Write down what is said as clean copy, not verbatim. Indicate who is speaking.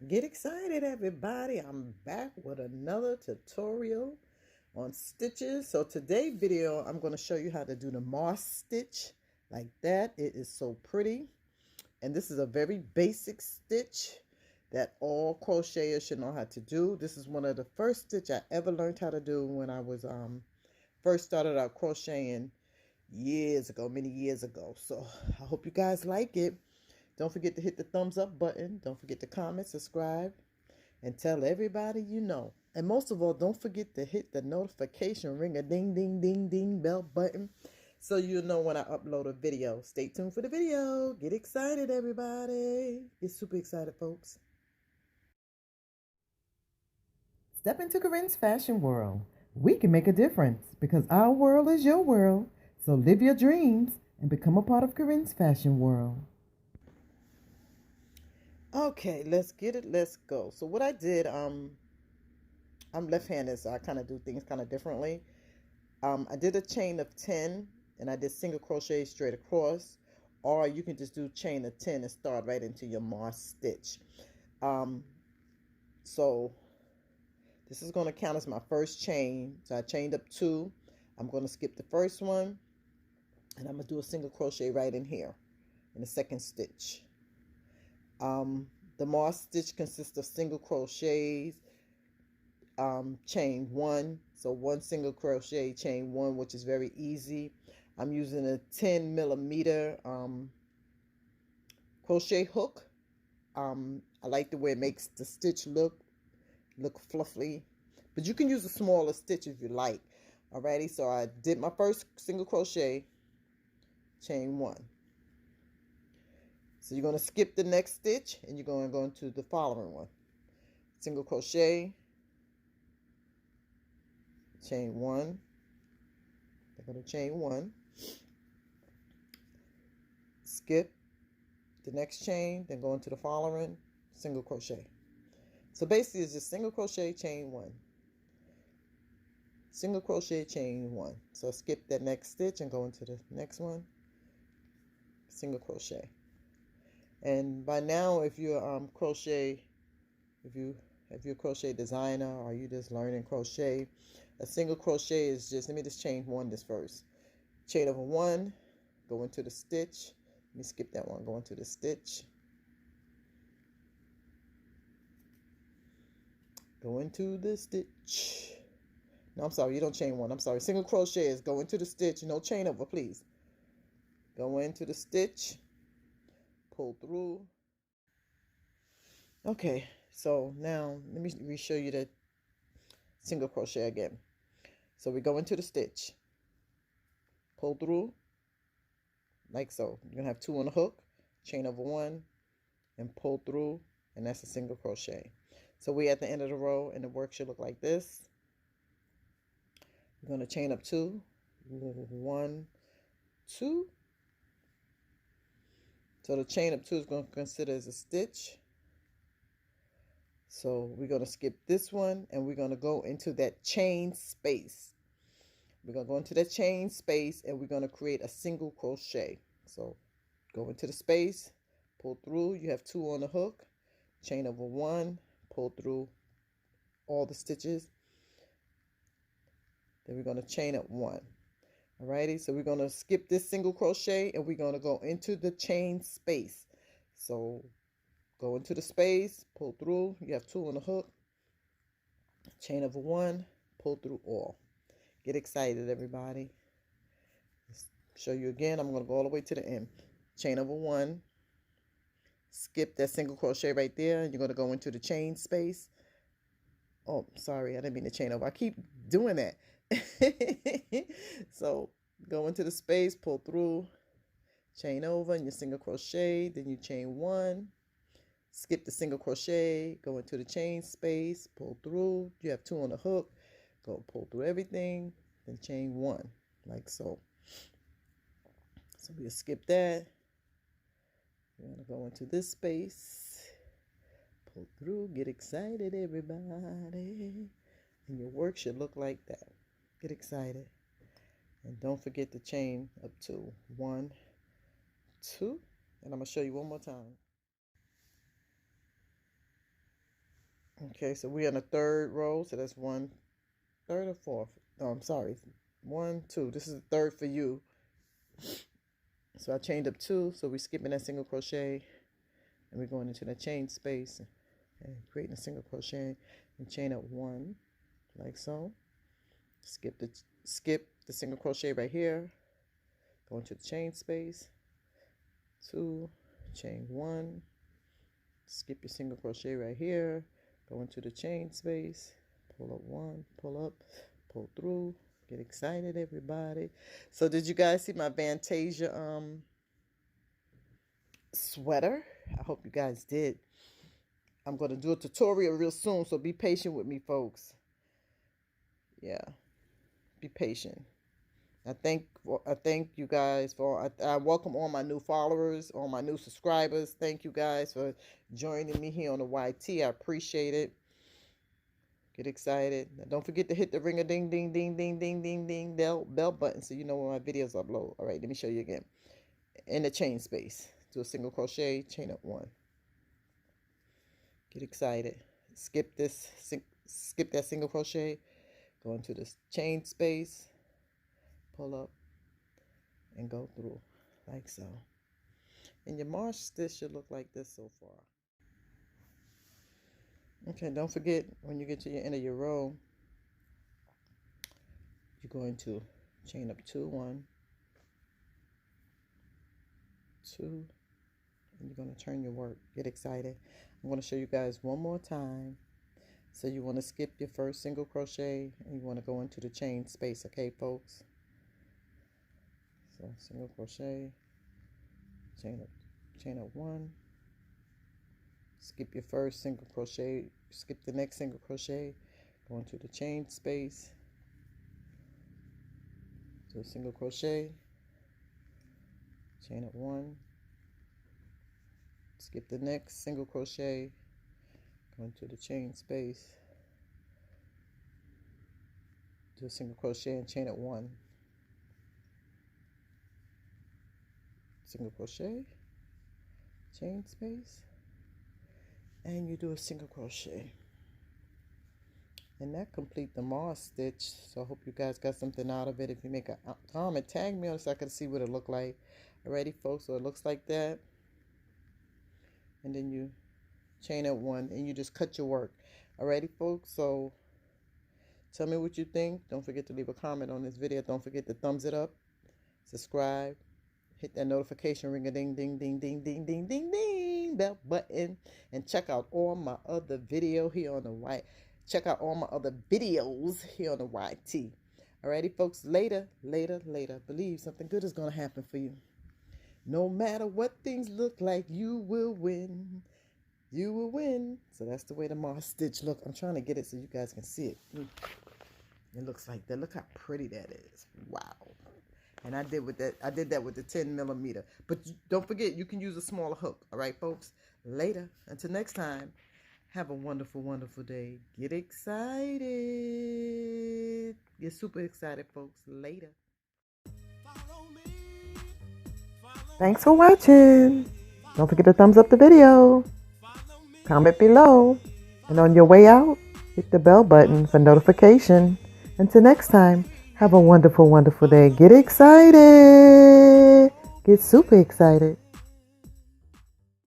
Speaker 1: Get excited, everybody. I'm back with another tutorial on stitches. So today's video, I'm going to show you how to do the moss stitch like that. It is so pretty. And this is a very basic stitch that all crocheters should know how to do. This is one of the first stitch I ever learned how to do when I was first started out crocheting years ago, many years ago. So I hope you guys like it. Don't forget to hit the thumbs up button. Don't forget to comment, subscribe, and tell everybody you know. And most of all, don't forget to hit the notification ring a ding ding ding ding bell button so you know when I upload a video. Stay tuned for the video. Get excited, everybody. Get super excited, folks. Step into Corinne's fashion world. We can make a difference because our world is your world. So live your dreams and become a part of Corinne's fashion world. Okay, let's get it. Let's go. So what I did, I'm left-handed, so I kind of do things kind of differently. I did a chain of 10 and I did single crochet straight across, or you can just do chain of 10 and start right into your moss stitch. Um, so this is going to count as my first chain. So I chained up 2. I'm going to skip the first one and I'm going to do a single crochet right in here in the second stitch. The moss stitch consists of single crochets, chain 1, so 1 single crochet, chain 1, which is very easy. I'm using a 10 millimeter crochet hook. I like the way it makes the stitch look fluffy, but you can use a smaller stitch if you like. Alrighty, so I did my first single crochet, chain 1. So you're going to skip the next stitch and you're going to go into the following one. Single crochet, chain 1. I'm going to chain 1. Skip the next chain, then go into the following, single crochet. So basically it's just single crochet, chain 1. Single crochet, chain 1. So skip that next stitch and go into the next one, single crochet. And by now, if you're if you're a crochet designer or you just learning crochet, a single crochet is just, let me just chain 1 this first. Chain over 1, go into the stitch. Let me skip that one, go into the stitch. Go into the stitch. No, I'm sorry, you don't chain 1. I'm sorry. Single crochet is go into the stitch. No chain over, please. Go into the stitch. Pull through. Okay, so now let me re-show you the single crochet again. So we go into the stitch. Pull through. Like so. You're going to have 2 on the hook. Chain over 1. And pull through. And that's a single crochet. So we're at the end of the row and the work should look like this. We're going to chain up 2. 1, 2. So the chain up 2 is going to consider as a stitch. So we're going to skip this one and we're going to go into that chain space. We're going to go into that chain space and we're going to create a single crochet. So go into the space, pull through. You have 2 on the hook, chain over 1, pull through all the stitches. Then we're going to chain up 1. Alrighty, so we're going to skip this single crochet and we're going to go into the chain space. So go into the space, pull through. You have 2 on the hook, chain over 1, pull through all. Get excited, everybody. Let's show you again. I'm going to go all the way to the end. Chain over 1, skip that single crochet right there. You're going to go into the chain space. Oh, sorry, I didn't mean to chain over. I keep doing that. So go into the space, pull through, chain over, and you single crochet. Then you chain 1, skip the single crochet, go into the chain space, pull through. You have 2 on the hook, go pull through everything, then chain 1 like so. So we'll skip that. We're going to go into this space, pull through. Get excited, everybody. And your work should look like that. Get excited. And don't forget to chain up 2. 1, 2. And I'm going to show you one more time. Okay, so we're on the third row. So that's one, third or fourth. No, I'm sorry. 1, 2. This is the third for you. So I chained up 2. So we're skipping that single crochet, and we're going into the chain space and creating a single crochet and chain up 1, like so. Skip the single crochet right here. Go into the chain space. 2, chain 1. Skip your single crochet right here. Go into the chain space. Pull up 1, pull up, pull through. Get excited, everybody. So did you guys see my Fantasia sweater? I hope you guys did. I'm going to do a tutorial real soon, so be patient with me, folks. Yeah, be patient. I thank you guys for, I welcome all my new followers, all my new subscribers. Thank you guys for joining me here on the YT. I appreciate it. Get excited. Now, don't forget to hit the ring-a-ding-ding-ding-ding-ding-ding-ding bell button so you know when my videos upload. All right, let me show you again. In the chain space, do a single crochet, chain up 1. Get excited. Skip that single crochet. Go into the chain space, pull up, and go through like so. And your March stitch should look like this so far. Okay, don't forget when you get to your end of your row, you're going to chain up 2, 1, 2, and you're going to turn your work. Get excited. I'm going to show you guys one more time. So you want to skip your first single crochet and you want to go into the chain space, okay, folks? So single crochet, chain up 1, skip your first single crochet, skip the next single crochet, go into the chain space, do a single crochet, chain up 1, skip the next single crochet, go into the chain space, do a single crochet and chain up 1, single crochet, chain space, and you do a single crochet. And that complete the Mars stitch. So I hope you guys got something out of it. If you make a comment, tag me on it so I can see what it look like. Alrighty, folks, so it looks like that. And then you chain up 1 and you just cut your work. Alrighty, folks, so tell me what you think. Don't forget to leave a comment on this video. Don't forget to thumbs it up, subscribe, hit that notification ring a ding ding ding ding ding ding ding ding bell button, and check out all my other video here on the check out all my other videos here on the YT. Alrighty, folks, later. Believe something good is gonna happen for you. No matter what things look like, you will win. You will win. So that's the way the Mars stitch look. I'm trying to get it so you guys can see it. It looks like that. Look how pretty that is. Wow. And I did that with the 10 millimeter. But don't forget, you can use a smaller hook. All right, folks? Later. Until next time, have a wonderful, wonderful day. Get excited. Get super excited, folks. Later. Thanks for watching. Don't forget to thumbs up the video. Comment below. And on your way out, hit the bell button for notification. Until next time, have a wonderful, wonderful day. Get excited. Get super excited.